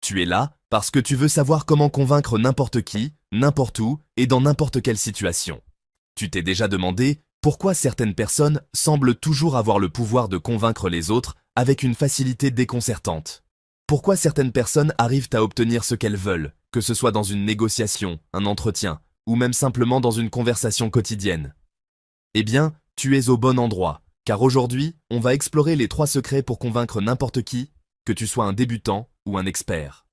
Tu es là parce que tu veux savoir comment convaincre n'importe qui, n'importe où et dans n'importe quelle situation. Tu t'es déjà demandé pourquoi certaines personnes semblent toujours avoir le pouvoir de convaincre les autres avec une facilité déconcertante. Pourquoi certaines personnes arrivent à obtenir ce qu'elles veulent, que ce soit dans une négociation, un entretien, ou même simplement dans une conversation quotidienne. Eh bien, tu es au bon endroit, car aujourd'hui, on va explorer les 3 secrets pour convaincre n'importe qui, que tu sois un débutant ou un expert.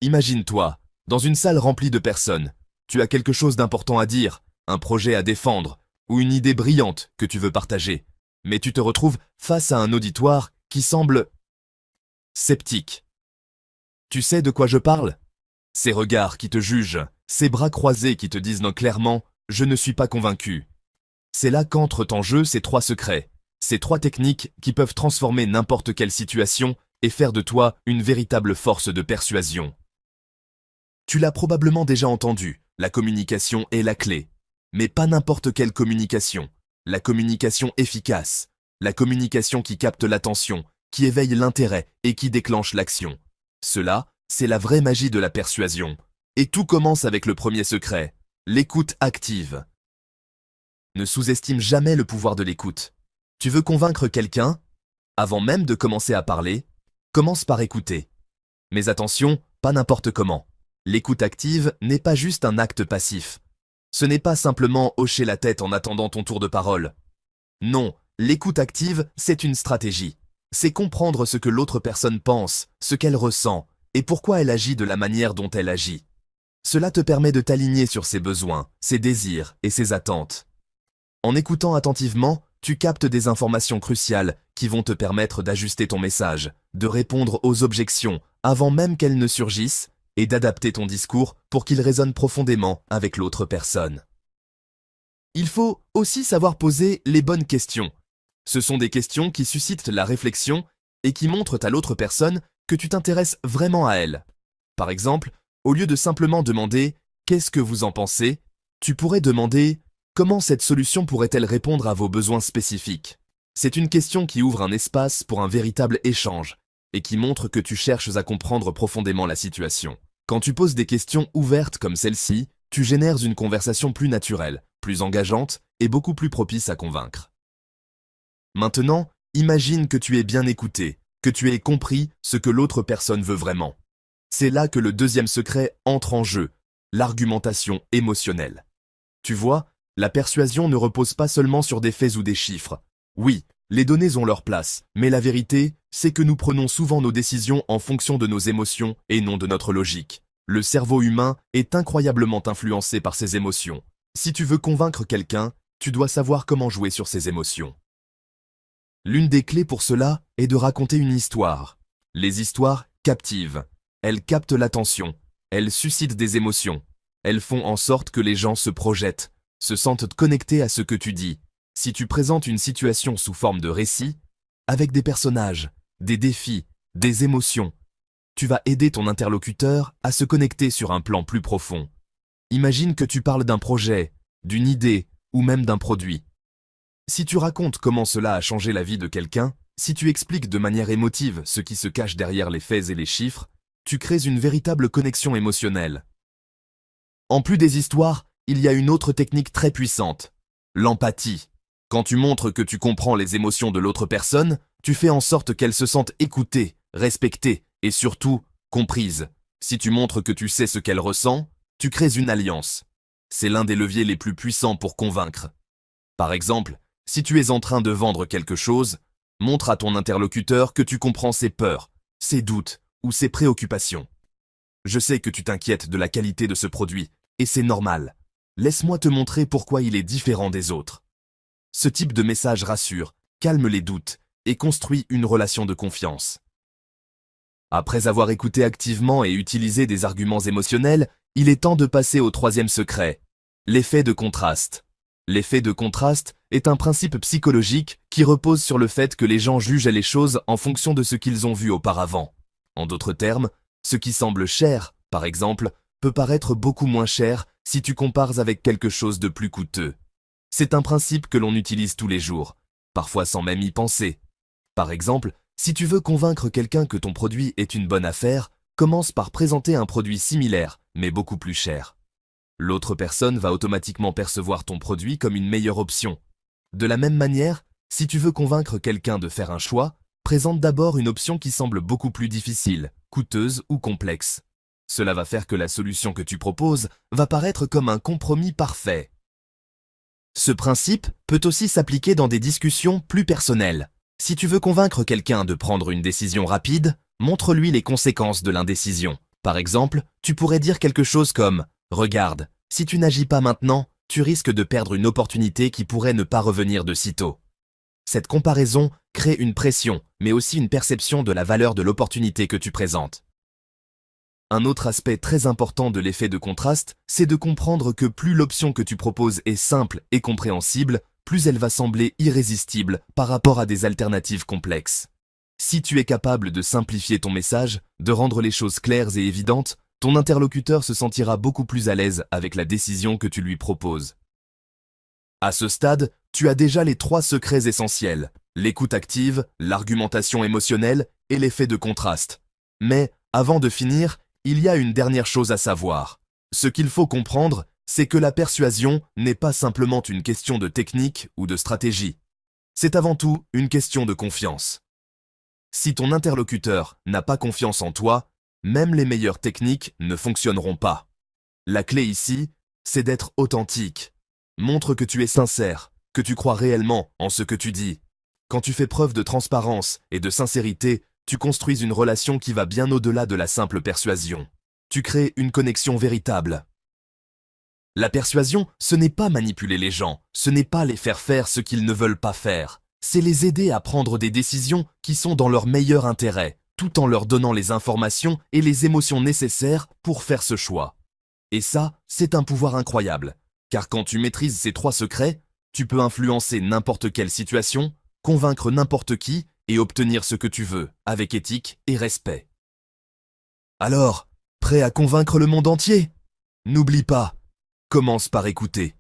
Imagine-toi, dans une salle remplie de personnes, tu as quelque chose d'important à dire, un projet à défendre, ou une idée brillante que tu veux partager, mais tu te retrouves face à un auditoire qui semble sceptique. Tu sais de quoi je parle? Ces regards qui te jugent, ces bras croisés qui te disent non clairement « je ne suis pas convaincu ». C'est là qu'entrent en jeu ces 3 secrets, ces 3 techniques qui peuvent transformer n'importe quelle situation et faire de toi une véritable force de persuasion. Tu l'as probablement déjà entendu, la communication est la clé. Mais pas n'importe quelle communication. La communication efficace. La communication qui capte l'attention, qui éveille l'intérêt et qui déclenche l'action. Cela, c'est la vraie magie de la persuasion. Et tout commence avec le premier secret, l'écoute active. Ne sous-estime jamais le pouvoir de l'écoute. Tu veux convaincre quelqu'un? Avant même de commencer à parler, commence par écouter. Mais attention, pas n'importe comment. L'écoute active n'est pas juste un acte passif. Ce n'est pas simplement hocher la tête en attendant ton tour de parole. Non, l'écoute active, c'est une stratégie. C'est comprendre ce que l'autre personne pense, ce qu'elle ressent, et pourquoi elle agit de la manière dont elle agit. Cela te permet de t'aligner sur ses besoins, ses désirs et ses attentes. En écoutant attentivement, tu captes des informations cruciales qui vont te permettre d'ajuster ton message, de répondre aux objections avant même qu'elles ne surgissent, et d'adapter ton discours pour qu'il résonne profondément avec l'autre personne. Il faut aussi savoir poser les bonnes questions. Ce sont des questions qui suscitent la réflexion et qui montrent à l'autre personne que tu t'intéresses vraiment à elle. Par exemple, au lieu de simplement demander « Qu'est-ce que vous en pensez ?», tu pourrais demander « Comment cette solution pourrait-elle répondre à vos besoins spécifiques ?» C'est une question qui ouvre un espace pour un véritable échange et qui montre que tu cherches à comprendre profondément la situation. Quand tu poses des questions ouvertes comme celle-ci, tu génères une conversation plus naturelle, plus engageante et beaucoup plus propice à convaincre. Maintenant, imagine que tu es bien écouté, que tu aies compris ce que l'autre personne veut vraiment. C'est là que le deuxième secret entre en jeu, l'argumentation émotionnelle. Tu vois, la persuasion ne repose pas seulement sur des faits ou des chiffres. Oui, les données ont leur place, mais la vérité, c'est que nous prenons souvent nos décisions en fonction de nos émotions et non de notre logique. Le cerveau humain est incroyablement influencé par ses émotions. Si tu veux convaincre quelqu'un, tu dois savoir comment jouer sur ses émotions. L'une des clés pour cela est de raconter une histoire. Les histoires captivent. Elles captent l'attention. Elles suscitent des émotions. Elles font en sorte que les gens se projettent, se sentent connectés à ce que tu dis. Si tu présentes une situation sous forme de récit, avec des personnages, des défis, des émotions, tu vas aider ton interlocuteur à se connecter sur un plan plus profond. Imagine que tu parles d'un projet, d'une idée ou même d'un produit. Si tu racontes comment cela a changé la vie de quelqu'un, si tu expliques de manière émotive ce qui se cache derrière les faits et les chiffres, tu crées une véritable connexion émotionnelle. En plus des histoires, il y a une autre technique très puissante, l'empathie. Quand tu montres que tu comprends les émotions de l'autre personne, tu fais en sorte qu'elle se sente écoutée, respectée et surtout comprise. Si tu montres que tu sais ce qu'elle ressent, tu crées une alliance. C'est l'un des leviers les plus puissants pour convaincre. Par exemple, si tu es en train de vendre quelque chose, montre à ton interlocuteur que tu comprends ses peurs, ses doutes ou ses préoccupations. Je sais que tu t'inquiètes de la qualité de ce produit, et c'est normal. Laisse-moi te montrer pourquoi il est différent des autres. Ce type de message rassure, calme les doutes et construit une relation de confiance. Après avoir écouté activement et utilisé des arguments émotionnels, il est temps de passer au troisième secret, l'effet de contraste. L'effet de contraste est un principe psychologique qui repose sur le fait que les gens jugent les choses en fonction de ce qu'ils ont vu auparavant. En d'autres termes, ce qui semble cher, par exemple, peut paraître beaucoup moins cher si tu compares avec quelque chose de plus coûteux. C'est un principe que l'on utilise tous les jours. parfois sans même y penser. Par exemple, si tu veux convaincre quelqu'un que ton produit est une bonne affaire, commence par présenter un produit similaire, mais beaucoup plus cher. L'autre personne va automatiquement percevoir ton produit comme une meilleure option. De la même manière, si tu veux convaincre quelqu'un de faire un choix, présente d'abord une option qui semble beaucoup plus difficile, coûteuse ou complexe. Cela va faire que la solution que tu proposes va paraître comme un compromis parfait. Ce principe peut aussi s'appliquer dans des discussions plus personnelles. Si tu veux convaincre quelqu'un de prendre une décision rapide, montre-lui les conséquences de l'indécision. Par exemple, tu pourrais dire quelque chose comme « Regarde, si tu n'agis pas maintenant, tu risques de perdre une opportunité qui pourrait ne pas revenir de sitôt. » Cette comparaison crée une pression, mais aussi une perception de la valeur de l'opportunité que tu présentes. Un autre aspect très important de l'effet de contraste, c'est de comprendre que plus l'option que tu proposes est simple et compréhensible, plus elle va sembler irrésistible par rapport à des alternatives complexes. Si tu es capable de simplifier ton message, de rendre les choses claires et évidentes, ton interlocuteur se sentira beaucoup plus à l'aise avec la décision que tu lui proposes. À ce stade, tu as déjà les 3 secrets essentiels, l'écoute active, l'argumentation émotionnelle et l'effet de contraste. Mais, avant de finir, il y a une dernière chose à savoir. Ce qu'il faut comprendre, c'est que la persuasion n'est pas simplement une question de technique ou de stratégie. C'est avant tout une question de confiance. Si ton interlocuteur n'a pas confiance en toi, même les meilleures techniques ne fonctionneront pas. La clé ici, c'est d'être authentique. Montre que tu es sincère, que tu crois réellement en ce que tu dis. Quand tu fais preuve de transparence et de sincérité, tu construis une relation qui va bien au-delà de la simple persuasion. Tu crées une connexion véritable. La persuasion, ce n'est pas manipuler les gens, ce n'est pas les faire faire ce qu'ils ne veulent pas faire. C'est les aider à prendre des décisions qui sont dans leur meilleur intérêt, tout en leur donnant les informations et les émotions nécessaires pour faire ce choix. Et ça, c'est un pouvoir incroyable, car quand tu maîtrises ces 3 secrets, tu peux influencer n'importe quelle situation, convaincre n'importe qui et obtenir ce que tu veux, avec éthique et respect. Alors, prêt à convaincre le monde entier? N'oublie pas, commence par écouter.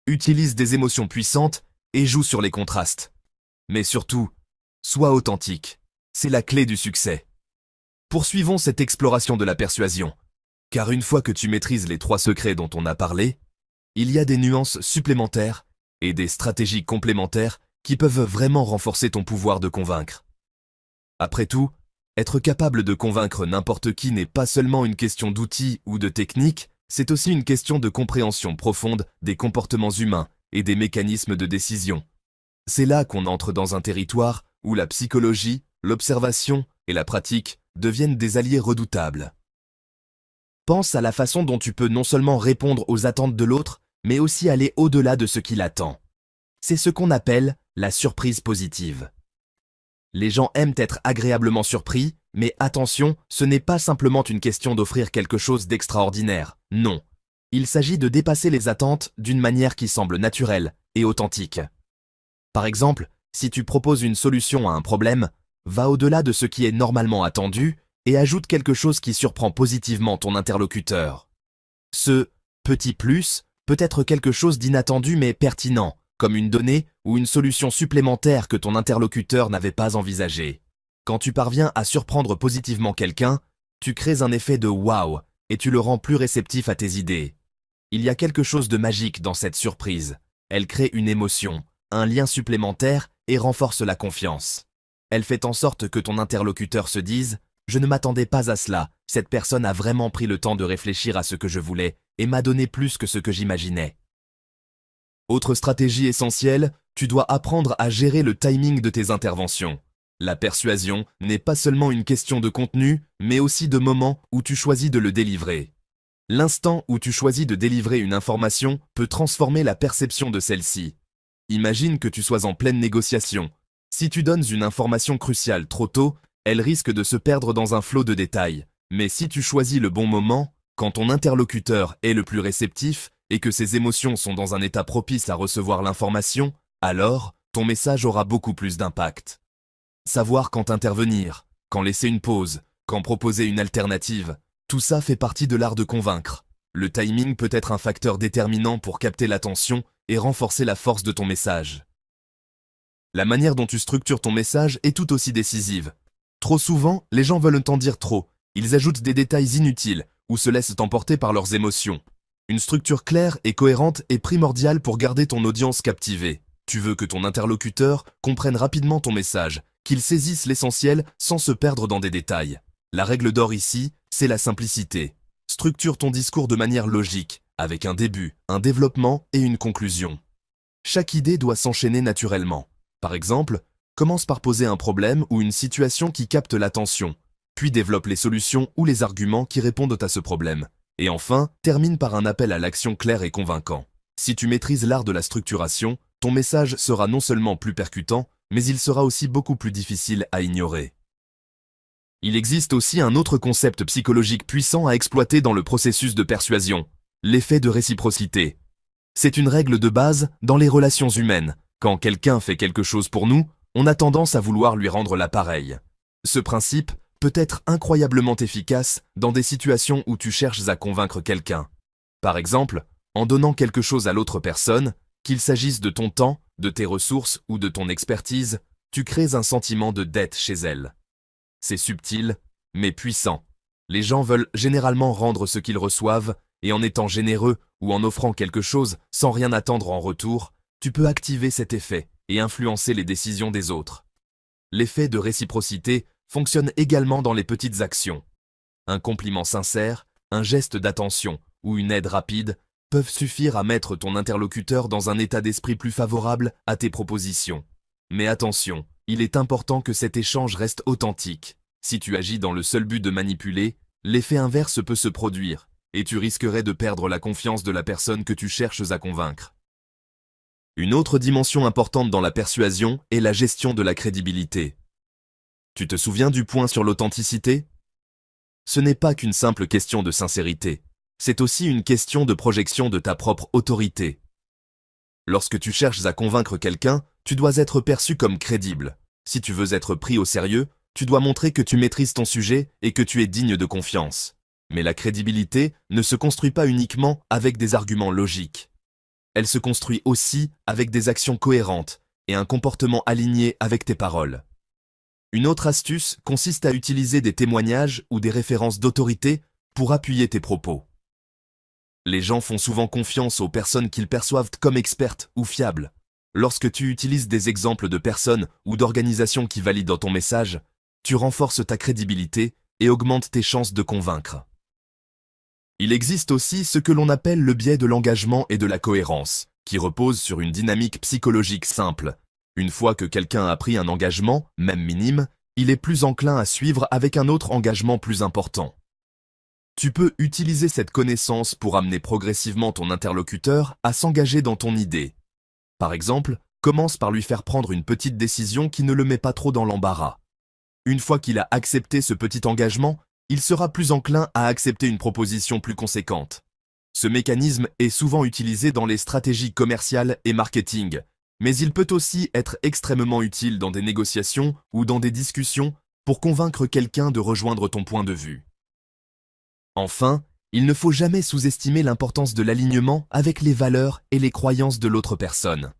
Utilise des émotions puissantes et joue sur les contrastes. Mais surtout, sois authentique. C'est la clé du succès. Poursuivons cette exploration de la persuasion, car une fois que tu maîtrises les 3 secrets dont on a parlé, il y a des nuances supplémentaires et des stratégies complémentaires qui peuvent vraiment renforcer ton pouvoir de convaincre. Après tout, être capable de convaincre n'importe qui n'est pas seulement une question d'outils ou de technique, c'est aussi une question de compréhension profonde des comportements humains et des mécanismes de décision. C'est là qu'on entre dans un territoire où la psychologie, l'observation et la pratique deviennent des alliés redoutables. Pense à la façon dont tu peux non seulement répondre aux attentes de l'autre, mais aussi aller au-delà de ce qu'il attend. C'est ce qu'on appelle la surprise positive. Les gens aiment être agréablement surpris, mais attention, ce n'est pas simplement une question d'offrir quelque chose d'extraordinaire, non. Il s'agit de dépasser les attentes d'une manière qui semble naturelle et authentique. Par exemple, si tu proposes une solution à un problème, va au-delà de ce qui est normalement attendu et ajoute quelque chose qui surprend positivement ton interlocuteur. Ce « petit plus » peut être quelque chose d'inattendu mais pertinent, comme une donnée ou une solution supplémentaire que ton interlocuteur n'avait pas envisagée. Quand tu parviens à surprendre positivement quelqu'un, tu crées un effet de « wow » et tu le rends plus réceptif à tes idées. Il y a quelque chose de magique dans cette surprise. Elle crée une émotion, un lien supplémentaire et renforce la confiance. Elle fait en sorte que ton interlocuteur se dise « Je ne m'attendais pas à cela, cette personne a vraiment pris le temps de réfléchir à ce que je voulais et m'a donné plus que ce que j'imaginais. » Autre stratégie essentielle, tu dois apprendre à gérer le timing de tes interventions. La persuasion n'est pas seulement une question de contenu, mais aussi de moment où tu choisis de le délivrer. L'instant où tu choisis de délivrer une information peut transformer la perception de celle-ci. Imagine que tu sois en pleine négociation. Si tu donnes une information cruciale trop tôt, elle risque de se perdre dans un flot de détails. Mais si tu choisis le bon moment, quand ton interlocuteur est le plus réceptif et que ses émotions sont dans un état propice à recevoir l'information, alors ton message aura beaucoup plus d'impact. Savoir quand intervenir, quand laisser une pause, quand proposer une alternative, tout ça fait partie de l'art de convaincre. Le timing peut être un facteur déterminant pour capter l'attention et renforcer la force de ton message. La manière dont tu structures ton message est tout aussi décisive. Trop souvent, les gens veulent t'en dire trop. Ils ajoutent des détails inutiles ou se laissent emporter par leurs émotions. Une structure claire et cohérente est primordiale pour garder ton audience captivée. Tu veux que ton interlocuteur comprenne rapidement ton message, qu'il saisisse l'essentiel sans se perdre dans des détails. La règle d'or ici, c'est la simplicité. Structure ton discours de manière logique, avec un début, un développement et une conclusion. Chaque idée doit s'enchaîner naturellement. Par exemple, commence par poser un problème ou une situation qui capte l'attention, puis développe les solutions ou les arguments qui répondent à ce problème. Et enfin, termine par un appel à l'action clair et convaincant. Si tu maîtrises l'art de la structuration, ton message sera non seulement plus percutant, mais il sera aussi beaucoup plus difficile à ignorer. Il existe aussi un autre concept psychologique puissant à exploiter dans le processus de persuasion, l'effet de réciprocité. C'est une règle de base dans les relations humaines. Quand quelqu'un fait quelque chose pour nous, on a tendance à vouloir lui rendre l'appareil. Ce principe peut être incroyablement efficace dans des situations où tu cherches à convaincre quelqu'un. Par exemple, en donnant quelque chose à l'autre personne, qu'il s'agisse de ton temps, de tes ressources ou de ton expertise, tu crées un sentiment de dette chez elle. C'est subtil, mais puissant. Les gens veulent généralement rendre ce qu'ils reçoivent, et en étant généreux ou en offrant quelque chose sans rien attendre en retour, tu peux activer cet effet et influencer les décisions des autres. L'effet de réciprocité fonctionne également dans les petites actions. Un compliment sincère, un geste d'attention ou une aide rapide peuvent suffire à mettre ton interlocuteur dans un état d'esprit plus favorable à tes propositions. Mais attention, il est important que cet échange reste authentique. Si tu agis dans le seul but de manipuler, l'effet inverse peut se produire, et tu risquerais de perdre la confiance de la personne que tu cherches à convaincre. Une autre dimension importante dans la persuasion est la gestion de la crédibilité. Tu te souviens du point sur l'authenticité? Ce n'est pas qu'une simple question de sincérité, c'est aussi une question de projection de ta propre autorité. Lorsque tu cherches à convaincre quelqu'un, tu dois être perçu comme crédible. Si tu veux être pris au sérieux, tu dois montrer que tu maîtrises ton sujet et que tu es digne de confiance. Mais la crédibilité ne se construit pas uniquement avec des arguments logiques. Elle se construit aussi avec des actions cohérentes et un comportement aligné avec tes paroles. Une autre astuce consiste à utiliser des témoignages ou des références d'autorité pour appuyer tes propos. Les gens font souvent confiance aux personnes qu'ils perçoivent comme expertes ou fiables. Lorsque tu utilises des exemples de personnes ou d'organisations qui valident ton message, tu renforces ta crédibilité et augmentes tes chances de convaincre. Il existe aussi ce que l'on appelle le biais de l'engagement et de la cohérence, qui repose sur une dynamique psychologique simple. Une fois que quelqu'un a pris un engagement, même minime, il est plus enclin à suivre avec un autre engagement plus important. Tu peux utiliser cette connaissance pour amener progressivement ton interlocuteur à s'engager dans ton idée. Par exemple, commence par lui faire prendre une petite décision qui ne le met pas trop dans l'embarras. Une fois qu'il a accepté ce petit engagement, il sera plus enclin à accepter une proposition plus conséquente. Ce mécanisme est souvent utilisé dans les stratégies commerciales et marketing, mais il peut aussi être extrêmement utile dans des négociations ou dans des discussions pour convaincre quelqu'un de rejoindre ton point de vue. Enfin, il ne faut jamais sous-estimer l'importance de l'alignement avec les valeurs et les croyances de l'autre personne.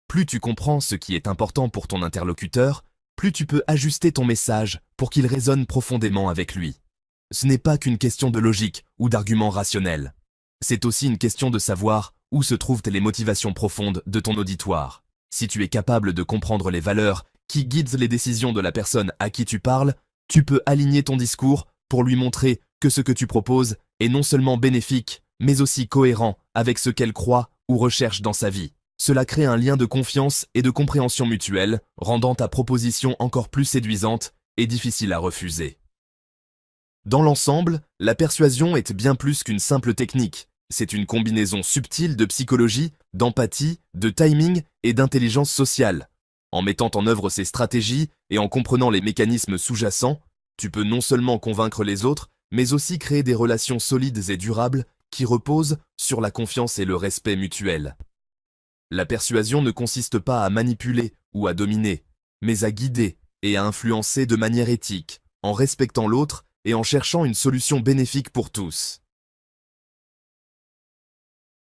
Plus tu comprends ce qui est important pour ton interlocuteur, plus tu peux ajuster ton message pour qu'il résonne profondément avec lui. Ce n'est pas qu'une question de logique ou d'arguments rationnels. C'est aussi une question de savoir où se trouvent les motivations profondes de ton auditoire. Si tu es capable de comprendre les valeurs qui guident les décisions de la personne à qui tu parles, tu peux aligner ton discours pour lui montrer que ce que tu proposes est non seulement bénéfique, mais aussi cohérent avec ce qu'elle croit ou recherche dans sa vie. Cela crée un lien de confiance et de compréhension mutuelle, rendant ta proposition encore plus séduisante et difficile à refuser. Dans l'ensemble, la persuasion est bien plus qu'une simple technique. C'est une combinaison subtile de psychologie, d'empathie, de timing et d'intelligence sociale. En mettant en œuvre ces stratégies et en comprenant les mécanismes sous-jacents, tu peux non seulement convaincre les autres, mais aussi créer des relations solides et durables qui reposent sur la confiance et le respect mutuel. La persuasion ne consiste pas à manipuler ou à dominer, mais à guider et à influencer de manière éthique, en respectant l'autre et en cherchant une solution bénéfique pour tous.